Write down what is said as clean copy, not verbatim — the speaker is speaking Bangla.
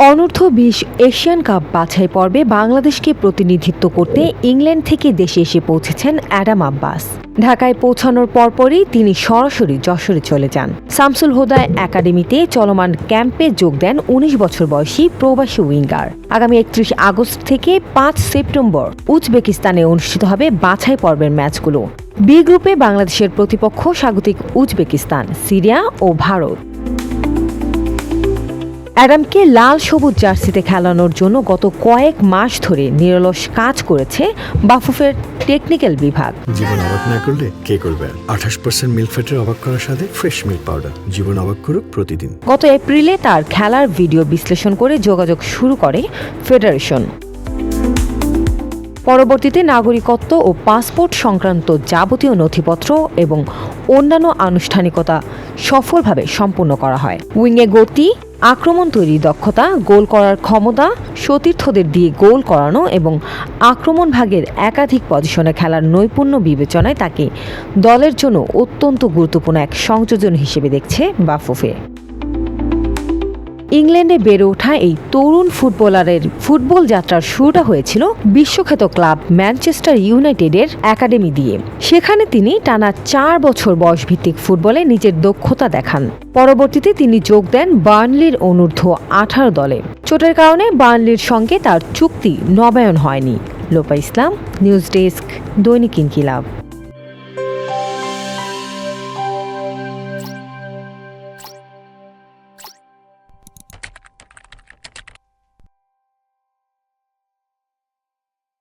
অনূর্ধ্ব-20 এশিয়ান কাপ বাছাই পর্বে বাংলাদেশকে প্রতিনিধিত্ব করতে ইংল্যান্ড থেকে দেশে এসে পৌঁছেছেন অ্যাডাম আব্বাস। ঢাকায় পৌঁছানোর পরপরই তিনি সরাসরি যশোরে চলে যান। শামসুল হুদা একাডেমিতে চলমান ক্যাম্পে যোগ দেন ১৯ বছর বয়সী প্রবাসী উইঙ্গার। আগামী ৩১ আগস্ট থেকে ৫ সেপ্টেম্বর উজবেকিস্তানে অনুষ্ঠিত হবে বাছাই পর্বের ম্যাচগুলো। বি গ্রুপে বাংলাদেশের প্রতিপক্ষ স্বাগতিক উজবেকিস্তান, সিরিয়া ও ভারত। অ্যাডামকে লাল সবুজ জার্সিতে খেলানোর জন্য গত কয়েক মাস ধরে নিরলস কাজ করেছে বাফুফের টেকনিক্যাল বিভাগ। জীবন অবাক না করলে কে করবে? ২৮% মিল্ক ফ্যাটের অবাক করার সাথে ফ্রেশ মিল্ক পাউডার। জীবন অবাক করুক প্রতিদিন। গত এপ্রিলে তার খেলার ভিডিও বিশ্লেষণ করে যোগাযোগ শুরু করে ফেডারেশন। পরবর্তীতে নাগরিকত্ব ও পাসপোর্ট সংক্রান্ত যাবতীয় নথিপত্র এবং অন্যান্য আনুষ্ঠানিকতা সফলভাবে সম্পন্ন করা হয়। উইংয়ে গতি, আক্রমণ তৈরির দক্ষতা, গোল করার ক্ষমতা, সতীর্থদের দিয়ে গোল করানো এবং আক্রমণ ভাগের একাধিক পজিশনে খেলার নৈপুণ্য বিবেচনায় তাকে দলের জন্য অত্যন্ত গুরুত্বপূর্ণ এক সংযোজন হিসেবে দেখছে বাফুফে। ইংল্যান্ডে বেড়ে ওঠা এই তরুণ ফুটবলারের ফুটবল যাত্রার শুরুটা হয়েছিল বিশ্বখ্যাত ক্লাব ম্যানচেস্টার ইউনাইটেডের একাডেমি দিয়ে। সেখানে তিনি টানা ৪ বছর বয়সভিত্তিক ফুটবলে নিজের দক্ষতা দেখান। পরবর্তীতে তিনি যোগ দেন বার্নলির অনূর্ধ্ব-১৮ দলে। চোটের কারণে বার্নলির সঙ্গে তার চুক্তি নবায়ন হয়নি। লোপা ইসলাম, নিউজ ডেস্ক, দৈনিক ইনকিলাব।